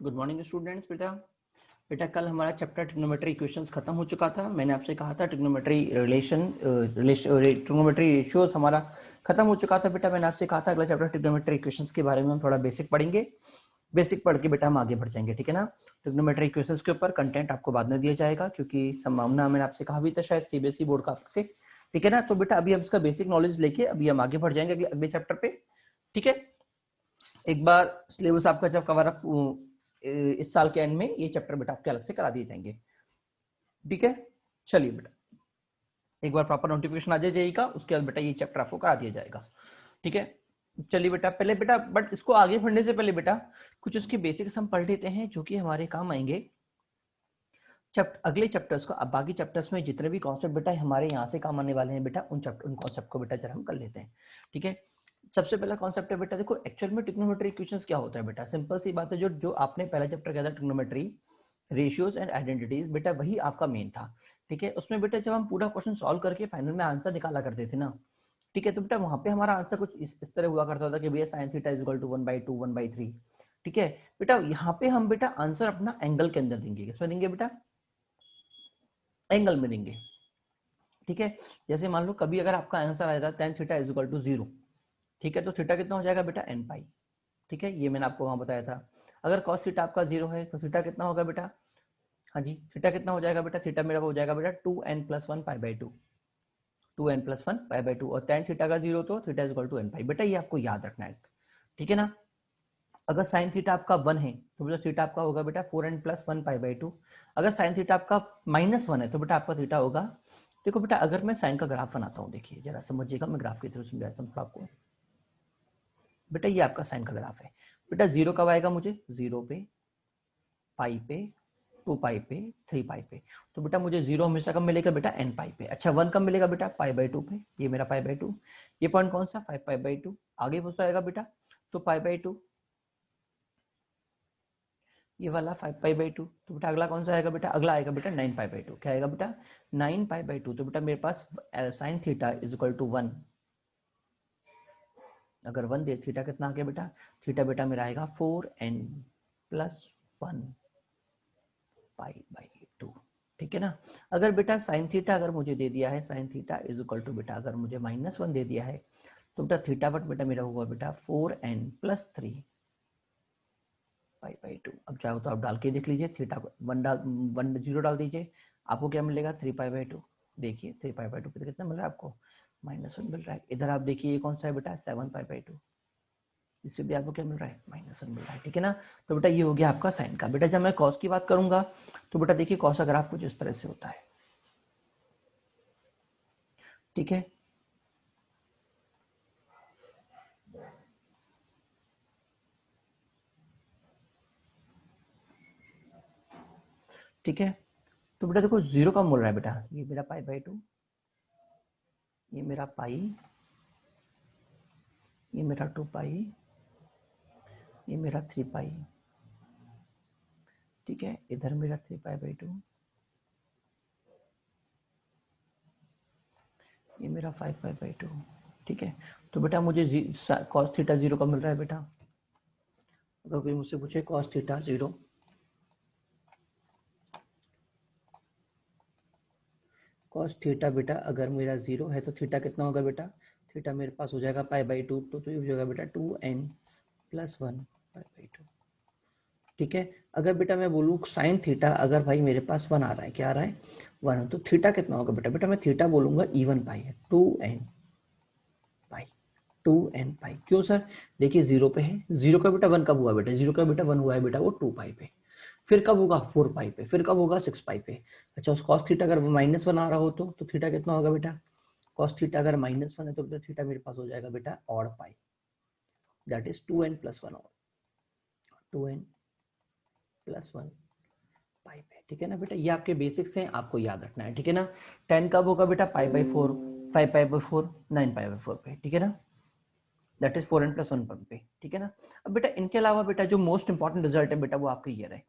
Good morning students. बेटा बेटा कल हमारा चैप्टर ट्रिग्नोमेट्री इक्वेशंस खत्म हो चुका था। मैंने आपसे कहा था ट्रिग्नोमेट्री ट्रिग्नोमेट्री रेशियोज हमारा खत्म हो चुका था। बेटा मैंने आपसे कहा था अगला चैप्टर ट्रिग्नोमेट्री इक्वेशंस के बारे में हम थोड़ा बेसिक पढ़ेंगे। बेसिक पढ़ के बेटा हम आगे बढ़ जाएंगे, ठीक है ना। ट्रिग्नोमेट्री इक्वेशंस के ऊपर कंटेंट आपको बाद में दिया जाएगा, क्योंकि संभावना मैंने आपसे कहा भी था शायद सीबीएसई बोर्ड का आपसे, ठीक है ना। तो बेटा अभी हम इसका बेसिक नॉलेज लेके अभी हम आगे बढ़ जाएंगे अगले चैप्टर पे, ठीक है। एक बार सिलेबस आपका जब कवर अप इस साल के एंड में ये चैप्टर बेटा आपके अलग से करा दिए जाएंगे, ठीक है। चलिए बेटा एक बार प्रॉपर नोटिफिकेशन आ जाएगा, उसके बाद बेटा ये चैप्टर आपको करा दिया जाएगा, ठीक है। चलिए बेटा पहले बेटा बट इसको आगे बढ़ने से पहले बेटा कुछ उसके बेसिक्स हम पढ़ लेते हैं जो कि हमारे काम आएंगे अगले चैप्टर्स को। अब बाकी चैप्टर्स में जितने भी कॉन्सेप्ट बेटा हमारे यहाँ से काम आने वाले हैं बेटा उन कॉन्सेप्ट को बेटा जरा हम कर लेते हैं, ठीक है। सबसे पहला कॉन्सेप्ट है बेटा, देखो एक्चुअल में ट्रिग्नोमेट्री इक्वेशंस क्या होता है बेटा। सिंपल सी बात है, जो जो आपने पहला चैप्टर किया था ट्रिग्नोमेट्री रेशियोज एंड आइडेंटिटीज, बेटा वही आपका मेन था, ठीक है। उसमें बेटा जब हम पूरा क्वेश्चन सॉल्व करके फाइनल में आंसर निकाला करते थे ना, ठीक है, तो बेटा वहां पे हमारा आंसर कुछ इस तरह हुआ करता था कि भैया sin theta is equal to 1/2 1/3, ठीक है। बेटा यहाँ पे हम बेटा आंसर अपना एंगल के अंदर देंगे। किसमें देंगे बेटा? एंगल में देंगे, ठीक है। जैसे मान लो कभी अगर आपका आंसर आया था tan theta is equal to 0, ठीक है, तो थीटा कितना हो जाएगा बेटा n पाई, ठीक है, ये मैंने आपको वहां बताया था। अगर cos थीटा आपका 0 है तो थीटा कितना होगा बेटा? हाँ जी, थीटा कितना हो जाएगा बेटा? थीटा मेरा हो जाएगा बेटा 2n+1 पाई/2, 2n+1 पाई/2, और tan थीटा का 0 तो theta is equal to n pi. बेटा ये आपको याद रखना है, ठीक है ना। अगर साइन थीटा आपका 1 है तो बेटा थीटा आपका होगा बेटा 4n+1 पाई/2। अगर साइन थीटा आपका -1 है तो बेटा आपका थीटा होगा, देखो बेटा अगर मैं साइन का ग्राफ बनाता हूँ, देखिए जरा समझिएगा, मैं ग्राफ की थ्रू समझाता हूँ थोड़ा आपको। बेटा ये आपका साइन का ग्राफ है। बेटा 0 कब आएगा? मुझे 0 पे, पाई पे, 2 पाई पे, 3 पाई पे। तो बेटा मुझे 0 हमेशा कब मिलेगा बेटा? n पाई पे। अच्छा 1 कब मिलेगा बेटा? पाई/2 पे। ये मेरा पाई/2, ये पॉइंट कौन सा? 5 पाई/2। आगे कौन सा आएगा बेटा? तो पाई/2, ये वाला 5 पाई/2। तो बेटा अगला कौन सा आएगा बेटा? अगला आएगा बेटा 9 पाई/2। क्या आएगा बेटा? 9 पाई/2। तो बेटा मेरे पास sine theta is equal to 1, अगर 1 दे, थीटा कितना आ गया बेटा? थीटा बेटा मेरा आएगा 4n+1 पाई/2, ठीक है ना। अगर बेटा साइन थीटा अगर मुझे दे दिया है, sine theta is equal to बेटा अगर मुझे -1 दे दिया है, तो बेटा थीटा बट बेटा मेरा होगा बेटा 4n+3 पाई/2। अब चाहो तो आप डाल के देख लीजिए, थीटा को 0 डाल दीजिए, आपको क्या मिलेगा? 3 पाई/2। देखिए 3 पाई/2 पे कितना मिल रहा है आपको? -1 मिल रहा है। इधर आप देखिए ये कौन सा है बेटा? 7 पाई/2, इससे भी आपको क्या मिल रहा है? -1 मिल रहा है, ठीक है ना। तो बेटा ये हो गया आपका साइन का। बेटा जब मैं कॉस की बात करूंगा तो बेटा देखिए कॉस का ग्राफ कुछ इस तरह से होता है, ठीक है। ठीक है, तो बेटा देखो 0 कब मिल रहा है बेटा? ये मेरा पाई/2, ये मेरा पाई, ये मेरा 2 पाई, ये मेरा 3 पाई, ठीक है। इधर मेरा 3 पाई/2, ये मेरा 5 पाई/2, ठीक है। तो बेटा मुझे cos थीटा 0 कब मिल रहा है बेटा? अगर कोई मुझसे पूछे cos थीटा 0, cos थीटा बेटा अगर मेरा 0 है तो थीटा कितना होगा बेटा? थीटा मेरे पास हो जाएगा पाई/2, तो ये हो जाएगा बेटा 2n+1 पाई/2, ठीक है। अगर बेटा मैं बोलूँ साइन थीटा, अगर भाई मेरे पास 1 आ रहा है, क्या आ रहा है? 1, तो थीटा कितना होगा बेटा? बेटा मैं थीटा बोलूंगा इवन पाई है, 2n पाई, 2n पाई। क्यों सर? देखिए 0 पे है, 0 का बेटा 1 कब हुआ बेटा? 0 का बेटा 1 हुआ है बेटा वो 2 पाई पे, फिर कब होगा? 4 पाई पे, फिर कब होगा? 6 पाई पे। अच्छा उस cos थीटा अगर -1 आ रहा हो तो थीटा कितना होगा बेटा? cos थीटा अगर -1 है तो बेटा थीटा मेरे पास हो जाएगा बेटा odd pi, that is 2n+1 odd, 2n+1 पाई पे, ठीक है ना बेटा। ये आपके बेसिक्स हैं, आपको याद रखना है, ठीक है ना। 10 कब होगा बेटा? पाई/4, 5 पाई/4, 9 पाई/4 पे, ठीक है ना, दैट इज 4n+1 पे, ठीक है ना। अब बेटा इनके अलावा बेटा जो मोस्ट इंपॉर्टेंट रिजल्ट है बेटा वो आपके ये रहे,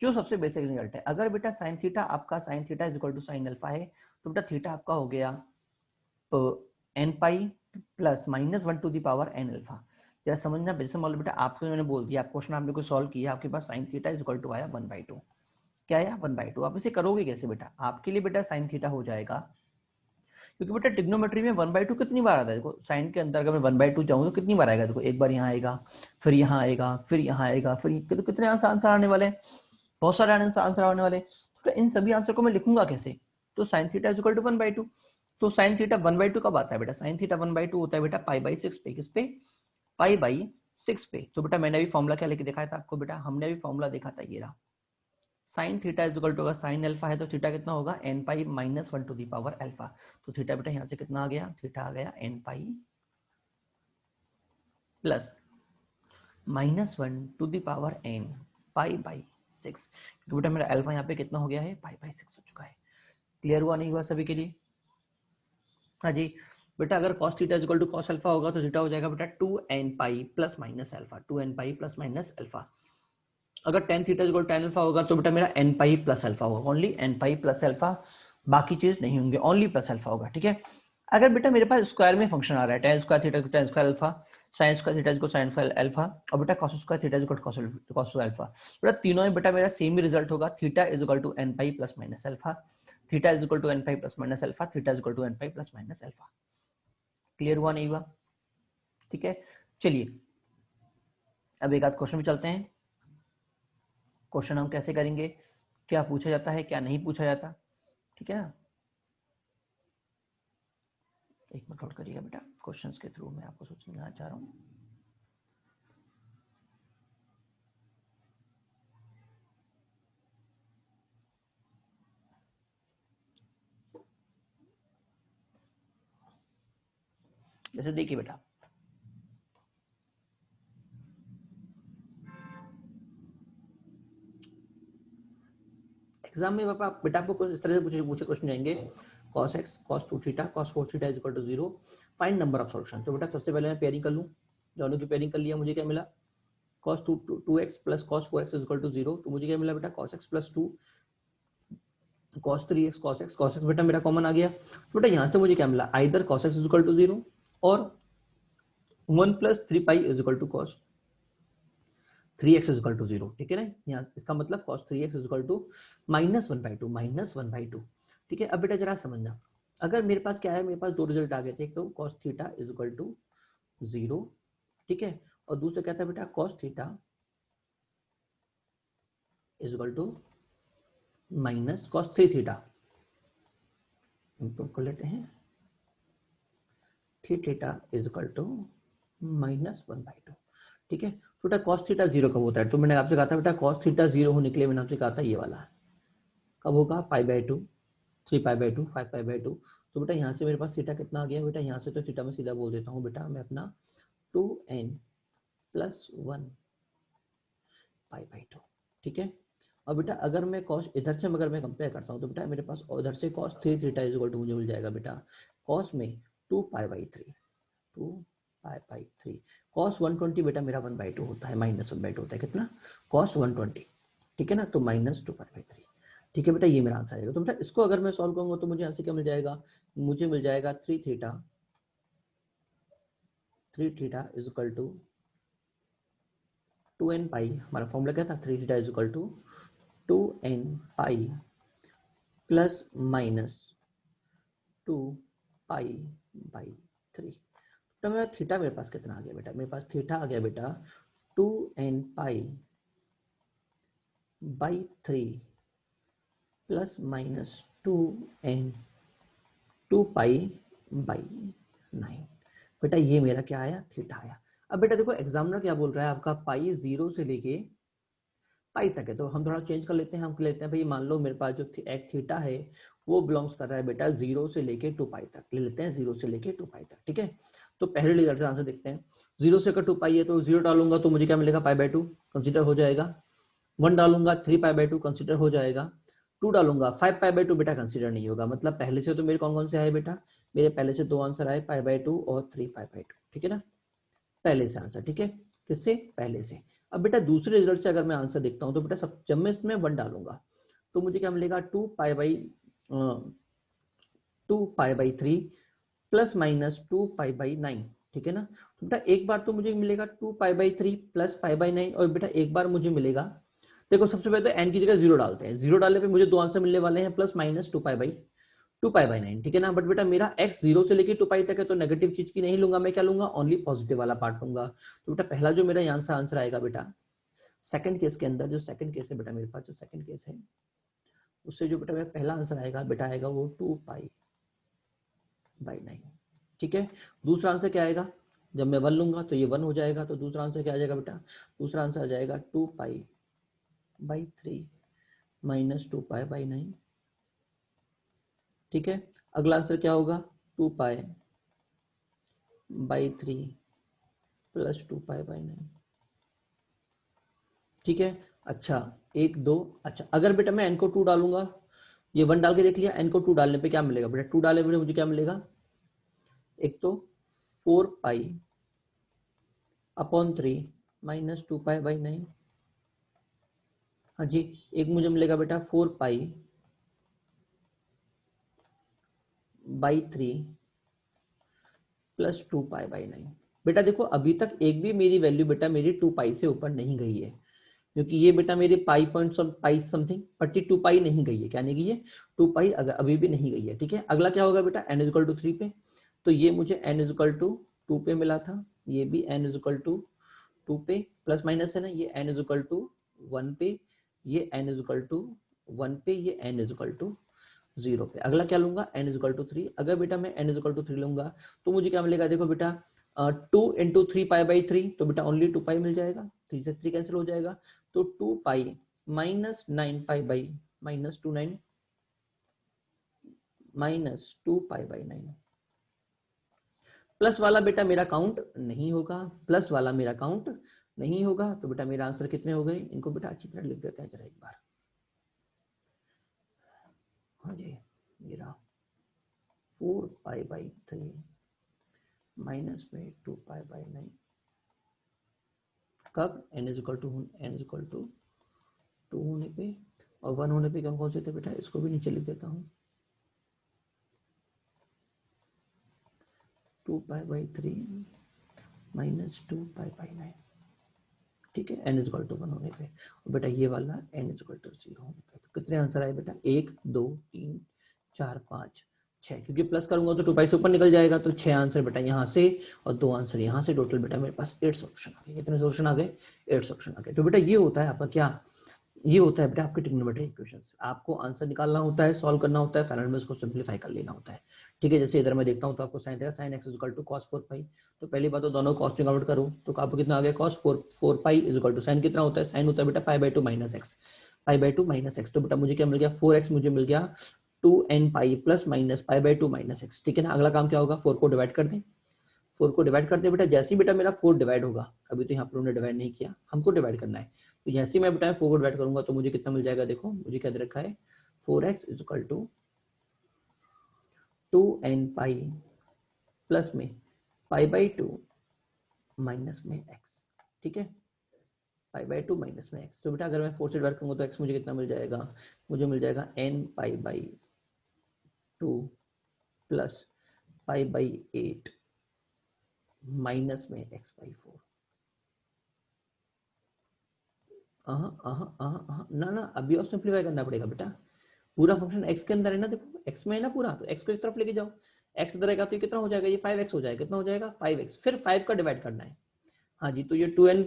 जो सबसे बेसिक रिजल्ट है। अगर बेटा साइन थीटा आपका sine theta is equal to sine alpha है तो बेटा थीटा आपका हो गया n pi plus -1 to the power n alpha. या समझना। जैसे मान लो बेटा आपको मैंने बोल दिया, आप क्वेश्चन आपने कोई सॉल्व किया, आपके पास sine theta is equal to आया 1/2, क्या आया 1/2। आप इसे करोगे कैसे बेटा, आपके लिए बेटा साइन थीटा हो जाएगा, क्योंकि बेटा ट्रिग्नोमेट्री में 1/2 कितनी बार आता है, देखो साइन के अंदर अगर मैं 1/2 चाहूँ तो कितनी बार आएगा, देखो एक बार यहाँ आएगा, फिर यहाँ आएगा, फिर यहाँ आएगा, फिर तो कितने आंसर आने वाले हैं, बहुत सारे आंसर आने वाले। तो इन सभी आंसर को मैं लिखूंगा कैसे, तो sine theta is equal to 1/2। तो साइन थीटा 1/2 कब आता है बेटा, साइन थीटा 1/2 होता है बेटा π/6 पे, किस पे, π/6 पे। तो बेटा मैंने अभी फॉर्मूला क्या लेके दिखाया था आपको, बेटा हमने अभी फॉर्मूला देखा था, ये रहा। Sine theta is equal to, अगर साइन अल्फा है तो थीटा कितना होगा, n pi minus 1 to the power alpha. तो थीटा बेटा यहाँ से कितना आ गया, थीटा आ गया n pi plus -1 to the power n π/6। तो बेटा मेरा अल्फा यहाँ पे कितना हो गया है, π/6 हो चुका है। क्लियर हुआ नहीं हुआ सभी के लिए? हाँ जी बेटा, अगर cos theta equal to cos alpha होगा तो थीटा हो जाएगा बेटा 2n pi plus minus alpha, 2n pi plus minus alpha. अगर tan theta equal tan alpha होगा तो बेटा मेरा n पाई प्लस अल्फा होगा, only n pi plus alpha, बाकी चीज नहीं होंगे, ओनली प्लस अल्फा होगा, ठीक है। अगर बेटा मेरे पास स्क्वायर में फंक्शन आ रहा है, tan square theta equal tan square alpha, sin square theta equal sin alpha, और बेटा cos square theta equal cos alpha, बेटा तीनों में बेटा मेरा सेम ही रिजल्ट होगा, theta is equal to n pi plus minus alpha, theta is equal to n pi plus minus alpha, theta is equal to n pi plus minus alpha. Clear हुआ नहीं हुआ? ठीक है, चलिए अब एक आध क्वेश्चन में चलते हैं। क्वेश्चन हम कैसे करेंगे, क्या पूछा जाता है क्या नहीं पूछा जाता, ठीक है ना। एक मिनट होल्ड करिएगा बेटा, क्वेश्चंस के थ्रू मैं आपको समझाना चाह रहा हूँ। जैसे देखिए बेटा, एग्जाम में पापा बेटा आपको कुछ इस तरह से पूछे क्वेश्चन जाएंगे, cos x cos 2 theta cos 4 theta is equal to 0, find number of solution. तो बेटा सबसे पहले मैं पेयरिंग कर लूं, दोनों की पेयरिंग कर लिया, मुझे क्या मिला, cos 2x plus cos 4x is equal to 0। तो मुझे क्या मिला बेटा, cos x plus 2 cos 3x cos x बेटा मेरा कॉमन आ गया। तो बेटा यहाँ से मुझे क्या मिला, either cos x is equal to 0 और 1 plus 3 pi is equal to cos 3x is equal to 0, ठीक है ना। यहाँ इसका मतलब cos 3x is equal to -1/2, ठीक है। अब बेटा जरा समझना, अगर मेरे पास क्या है, मेरे पास दो रिजल्ट आ गए थे, एक तो cos theta is equal to 0, ठीक है, और दूसरा क्या था बेटा, cos theta is equal to minus cos 3 theta. Improve कर लेते हैं, थीटा इज इक्वल टू -1/2, ठीक है। तो बेटा cos थीटा 0 कब होता है, तो मैंने आपसे कहा था बेटा cos थीटा 0 होने के लिए मैंने आपसे कहा था ये वाला कब होगा, π/2, 3π/2, 5π/2। तो बेटा यहाँ से मेरे पास थीटा कितना आ गया बेटा, यहाँ से तो थीटा मैं सीधा बोल देता हूँ बेटा, मैं अपना 2n प्लस 1 π/2, ठीक है। और बेटा अगर मैं cos इधर से अगर मैं कंपेयर करता हूँ तो बेटा मेरे पास उधर से cos 3 theta is equal to मुझे मिल जाएगा बेटा cos में 2π/3, 2π/3, cos 120 बेटा मेरा 1/2 होता है, -1/2 होता है, कितना, cos 120, ठीक है ना, तो -2π/3, ठीक है बेटा, ये मेरा आंसर आएगा। तो बेटा इसको अगर मैं सॉल्व करूंगा तो मुझे यहाँ से क्या मिल जाएगा, मुझे मिल जाएगा 3 theta is equal to 2n pi, हमारा फॉर्मूला क्या था, 3 theta is equal to 2n pi plus minus 2π/3। तो मेरा थीटा मेरे पास कितना आ गया बेटा, मेरे पास थीटा आ गया बेटा 2n π/3 प्लस माइनस 2π/9। बेटा ये मेरा क्या आया, थीटा आया। अब बेटा देखो एग्जामिनर क्या बोल रहा है, आपका पाई 0 से लेके पाई तक है, तो हम थोड़ा चेंज कर लेते हैं, हम लेते हैं भाई, मान लो मेरे पास जो एक थीटा है वो बिलोंग्स कर रहा है बेटा 0 से लेके 2π तक, ले लेते हैं 0 से लेके 2π तक, ठीक है। तो पहले रिजल्ट से आंसर देखते हैं, 0 से अगर 2π है तो 0 डालूंगा तो मुझे क्या मिलेगा, π/2 कंसिडर हो जाएगा, 1 डालूंगा 3π/2 कंसिडर हो जाएगा, 2 डालूंगा 5π/2 बेटा कंसिडर नहीं होगा। मतलब पहले से तो मेरे कौन कौन से आए बेटा, मेरे पहले से दो आंसर आए, π/2 और 3π/2, ठीक है ना, पहले से आंसर, ठीक है, किससे, पहले से। अब बेटा दूसरे रिजल्ट से अगर मैं आंसर देखता हूं तो बेटा सब जब मैं इसमें 1 डालूंगा तो मुझे क्या मिलेगा, 2π/3 प्लस माइनस 2π/9, ठीक है ना। तो बेटा एक बार तो मुझे मिलेगा 2π/3 प्लस π/9 और बेटा एक बार मुझे मिलेगा, देखो सबसे पहले तो n की जगह 0 डालते हैं, 0 डालने पे मुझे दो आंसर मिलने वाले हैं प्लस माइनस 2π/9, ठीक है ना। बट बेटा मेरा x 0 से लेके 2π तक है तो नेगेटिव चीज की नहीं लूंगा, मैं क्या लूंगा, ओनली पॉजिटिव वाला पार्ट लूंगा। तो बेटा पहला जो मेरा यहाँ से आंसर आएगा बेटा सेकंड केस के अंदर, जो सेकंड केस है बेटा मेरे पास, जो सेकंड केस है उससे जो बेटा मेरा पहला आंसर आएगा बेटा आएगा वो 2π/9, ठीक है। दूसरा आंसर क्या आएगा, जब मैं 1 लूंगा तो ये 1 हो जाएगा, तो दूसरा आंसर क्या आ जाएगा बेटा, दूसरा आंसर आ जाएगा 2π/3 माइनस 2π/9, ठीक है। अगला आंसर क्या होगा, 2π/3 प्लस 2π/9, ठीक है। अच्छा 1 2, अच्छा अगर बेटा मैं n को 2 डालूंगा, ये 1 डाल के देख लिया, n को 2 डालने पे क्या मिलेगा बेटा, 2 डालने पे मुझे क्या मिलेगा, एक तो 4π/3 माइनस 2π/9, हाँ जी, एक मुझे मिलेगा बेटा 4π/3 प्लस 2π/9। बेटा देखो अभी तक एक भी मेरी वैल्यू बेटा मेरी 2π से ऊपर नहीं गई है, क्योंकि ये बेटा मेरे पाई समथिंग 2π नहीं गई है, क्या नहीं गई है, 2π अगर अभी भी नहीं गई है, ठीक है। अगला क्या होगा बेटा n इक्वल टू 3 पे, तो ये मुझे n इक्वल टू 2 पे मिला था, ये भी n इक्वल टू 2 पे, प्लस माइनस है ना, ये n इक्वल टू 1 पे, ये n इक्वल टू 1 पे, ये n इक्वल टू 0 पे। अगला क्या लूंगा, n इक्वल टू 3, अगर बेटा मैं n इक्वल टू 3 लूंगा तो मुझे क्या मिलेगा, देखो बेटा 2 इंटू 3π/3, तो बेटा ओनली 2π मिल जाएगा, 3 से 3 कैंसिल हो जाएगा, तो 2π माइनस 9π माइनस 29 माइनस 2π/9, प्लस वाला बेटा मेरा काउंट नहीं होगा, प्लस वाला मेरा काउंट नहीं होगा, तो बेटा मेरा आंसर कितने हो गए, इनको बेटा अच्छी तरह लिख देते हैं जरा एक बार, हाँ जी, मेरा 4π/3 माइनस में 2π/9, कब n इक्वल टू 2 होने पे, और 1 होने पे कौन कौन से थे बेटा, इसको भी नीचे लिख देता हूँ, 2π/3 माइनस 2π/9, ठीक है, n इक्वल टू 1 होने पे, और बेटा ये वाला n इक्वल टू 0 होने पे। तो कितने आंसर आए बेटा, 1 2 3 4 5 6, क्योंकि प्लस करूंगा तो 2π से ऊपर निकल जाएगा, तो 6 आंसर बेटा यहाँ से और 2 आंसर यहाँ से, टोटल बेटा मेरे पास 8 सॉल्यूशन आ गए। कितने सॉल्यूशन आ गए, 8 सॉल्यूशन आ गए। तो बेटा ये होता है आपका क्या, ये होता है बेटा आपके ट्रिग्नोमेट्रिक इक्वेशंस, आपको आंसर निकालना होता है, सॉल्व करना होता है, फाइनल में उसको सिंपलीफाई कर लेना होता है, ठीक है। जैसे इधर मैं देखता हूँ तो आपको साइन देगा, sine X equal to cos 4π, तो पहली बात तो दोनों कॉस में कन्वर्ट करो, तो आपको कितना आ गया, कॉस 4π इक्वल टू साइन कितना होता है, साइन होता है बेटा π/2 माइनस एक्स, π/2 माइनस एक्स, तो बेटा मुझे क्या मिल गया, 4x मुझे मिल गया 2nπ plus minus π/2 minus x, ठीक है ना। अगला काम क्या होगा, 4 को डिवाइड कर दें, 4 को डिवाइड करते बेटा, जैसे ही बेटा मेरा 4 डिवाइड होगा, अभी तो यहाँ पर उन्होंने डिवाइड नहीं किया, हमको डिवाइड करना है, तो जैसे ही मैं बेटा 4 को डिवाइड करूंगा तो मुझे कितना मिल जाएगा, देखो मुझे क्या दे रखा है, 4x equal to 2nπ plus में π/2 माइनस में x, ठीक है, π/2 माइनस में x। तो बेटा अगर मैं 4 से डिवाइड करूंगा तो x मुझे कितना मिल जाएगा, मुझे मिल जाएगा nπ/2 प्लस π/8 माइनस में x/4। ना ना, अभी और सिंप्लीफाई करना पड़ेगा बेटा, पूरा फंक्शन x के अंदर है ना, देखो x में है ना पूरा, तो x को इस तरफ लेके जाओ, x इधर रहेगा तो ये कितना हो जाएगा, ये 5x हो जाएगा, कितना हो जाएगा 5x, फिर 5 का डिवाइड करना है, हाँ जी, तो ये 2n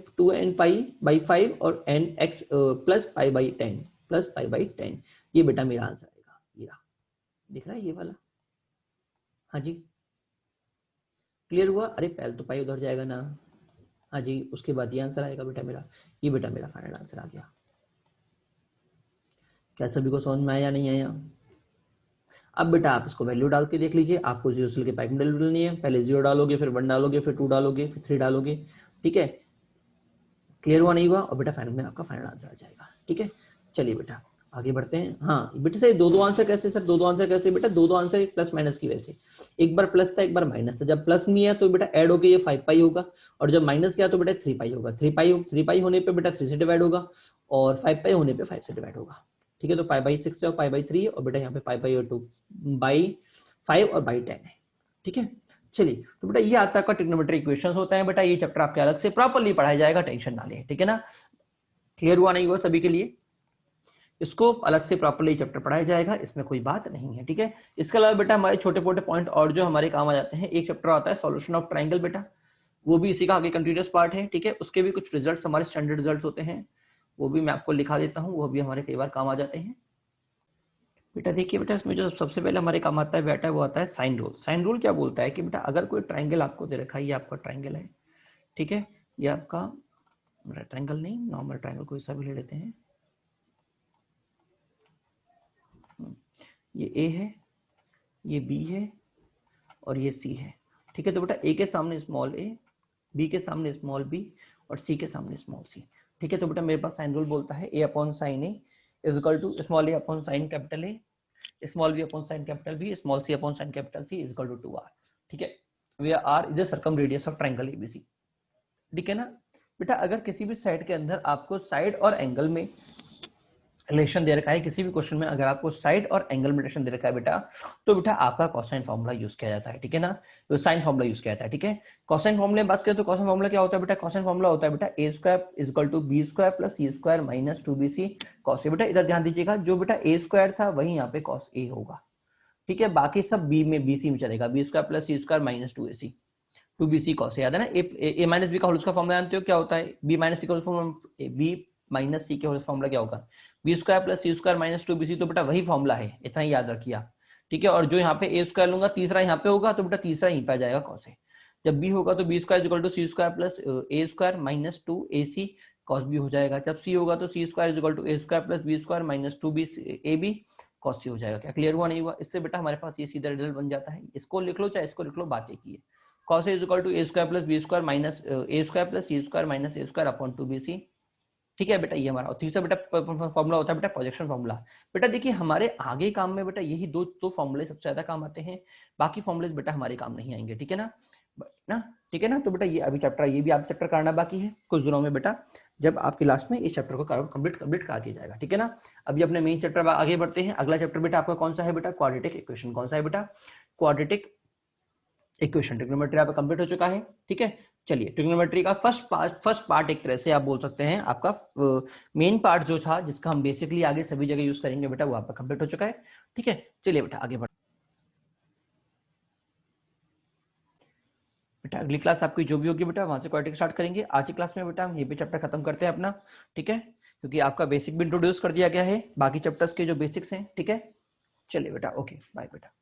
π/5 और nx प्लस π/10 प्लस π/10, ये बेटा मेरा आंसर आएगा, ये रहा, दिख रहा है ये वाला, हाँ जी क्लियर हुआ, अरे पहले तो पाई उधर जाएगा ना, हाँ जी, उसके बाद ये आंसर आएगा बेटा मेरा, ये बेटा मेरा फाइनल आंसर आ गया। क्या सभी को समझ में आया या नहीं आया, अब बेटा आप इसको वैल्यू डाल के देख लीजिए, आपको 0 से लेके पाई में वैल्यू डालनी है, पहले 0 डालोगे, फिर 1 डालोगे, फिर 2 डालोगे, फिर 3 डालोगे, ठीक है, क्लियर हुआ नहीं हुआ, और बेटा फाइनल में आपका फाइनल आंसर आ जाएगा, ठीक है। चलिए बेटा आगे बढ़ते हैं, हाँ बेटा सर दो आंसर कैसे, सर दो आंसर कैसे, बेटा दो आंसर प्लस माइनस की वजह से, एक बार प्लस था एक बार माइनस था, जब प्लस नहीं है तो बेटा ऐड होके ये 5π होगा, और जब माइनस किया तो बेटा 3π होगा, 3π होने पे बेटा 3 से डिवाइड होगा, और 5π होने पे 5 से डिवाइड होगा, ठीक है। तो π/6 और π/3 और बेटा यहाँ पे π/2 बाई 5 और बाई 10 है, ठीक है। चलिए, तो बेटा ये आता है ट्रिग्नोमेट्री इक्वेशंस होता है बेटा, ये चैप्टर आपके अलग से प्रॉपर्ली पढ़ाया जाएगा, टेंशन ना लें, ठीक है ना। क्लियर हुआ नहीं हुआ सभी के लिए? इसको अलग से प्रॉपर्ली चैप्टर पढ़ाया जाएगा, इसमें कोई बात नहीं है, ठीक है। इसके अलावा बेटा हमारे छोटे मोटे पॉइंट और जो हमारे काम आ जाते हैं, एक चैप्टर आता है सॉल्यूशन ऑफ ट्राइंगल बेटा, वो भी इसी का आगे कंटिन्यूअस पार्ट है, ठीक है। उसके भी कुछ रिजल्ट्स हमारे स्टैंडर्ड रिजल्ट्स होते हैं, वो भी मैं आपको लिखा देता हूँ, वो भी हमारे कई बार काम आ जाते हैं बेटा। देखिए बेटा, इसमें जो सबसे पहले हमारे काम आता है बेटा, वो आता है साइन रूल। साइन रूल क्या बोलता है कि बेटा अगर कोई ट्राइंगल आपको दे रखा है, ये आपका ट्राइंगल है, ठीक है, ये आपका ट्राइंगल नहीं, नॉर्मल ट्राइंगल कोई सा भी ले लेते हैं, ये ए है, ये बी है और ये सी है, ठीक है। तो बेटा ए के सामने स्मॉल ए, बी के सामने स्मॉल बी और सी के सामने स्मॉल सी, ठीक है। तो बेटा मेरे पास साइन रूल बोलता है A upon sine A is equal to small A upon sine capital A, small b upon sine capital B, small c upon sine capital C is equal to 2r, ठीक है। Where r is the circum radius of triangle ABC, ठीक है ना। बेटा अगर किसी भी side के अंदर आपको साइड और एंगल में रिलेशन दे रखा है, किसी भी क्वेश्चन में अगर आपको साइड और एंगल में रिलेशन दे रखा है बेटा, तो बेटा आपका कोसाइन फॉर्मूला यूज किया जाता है, ठीक है ना, तो साइन फॉर्मूला यूज किया जाता है, ठीक है। कोसाइन फॉर्मूले में बात करें तो कोसाइन फॉर्मूला क्या होता है बेटा, कोसाइन फॉर्मूला होता है बेटा A square is equal to B square plus C square minus 2bc cos A. बेटा इधर ध्यान दीजिएगा, जो बेटा ए स्क्वायर था वही यहाँ पे कॉस ए होगा, ठीक है, बाकी सब बी में बीसी में चलेगा, B square plus C square minus 2ac 2bc cos, याद है ना। ए माइनस बी का होल उसका फॉर्मूला जानते हो क्या होता है, बी माइनस सी का फॉर्मूला, बी माइनस सी के होल फॉर्मूला क्या होगा, B square plus C square minus 2bc, तो बेटा वही फॉर्मूला है, इतना ही याद रखिए आप, ठीक है। और जो यहाँ पे ए स्क्वायर लूंगा, तीसरा यहाँ पे होगा, तो बेटा तीसरा यहीं पे आ जाएगा कॉस ए। जब बी होगा तो B square equal to C square plus A square minus 2ac cos B हो जाएगा। जब सी होगा तो C square equal to A square plus B square minus 2ab cos C हो जाएगा। क्या क्लियर हुआ नहीं हुआ? इससे बेटा हमारे पास ये सीधा रिजल्ट बन जाता है, इसको लिख लो चाहे इसको लिख लो, बात एक ही है। cos a is equal to a square plus b square minus a square plus c square minus a square upon 2bc, ठीक है बेटा, ये हमारा। और तीसरा बेटा फॉर्मूला होता है बेटा प्रोजेक्शन फॉर्मूला। बेटा देखिए हमारे आगे काम में बेटा यही दो फॉर्मूले सबसे ज्यादा काम आते हैं, बाकी फॉर्मूले बेटा हमारे काम नहीं आएंगे, ठीक है ना, ठीक है ना। तो बेटा ये अभी चैप्टर, ये भी आप चैप्टर करना बाकी है कुछ दिनों में बेटा, जब आपकी लास्ट में इस चैप्टर को कंप्लीट करा दिया जाएगा, ठीक है ना। अभी अपने मेन चैप्टर आगे बढ़ते हैं। अगला चैप्टर बेटा आपका कौन सा है बेटा, क्वाड्रेटिक इक्वेशन। कौन सा है बेटा, क्वाड्रेटिक इक्वेशन। ट्रिग्नोमेट्री आपका कंप्लीट हो चुका है, ठीक है। चलिए ट्रिग्नोमेट्री का फर्स्ट पार्ट एक तरह से आप बोल सकते हैं, आपका मेन पार्ट जो था जिसका हम बेसिकली आगे सभी जगह यूज करेंगे बेटा, वो आपका कंप्लीट हो चुका है, ठीक है। चलिए बेटा आगे बढ़ बेटा, अगली क्लास आपकी जो भी होगी बेटा वहां से क्वाड्रेटिक स्टार्ट करेंगे। आज की क्लास में बेटा हम ये भी चैप्टर खत्म करते हैं अपना, ठीक है, क्योंकि आपका बेसिक भी इंट्रोड्यूस कर दिया गया है, बाकी चैप्टर्स के जो बेसिक्स हैं, ठीक है। चलिए बेटा, ओके बाय बेटा।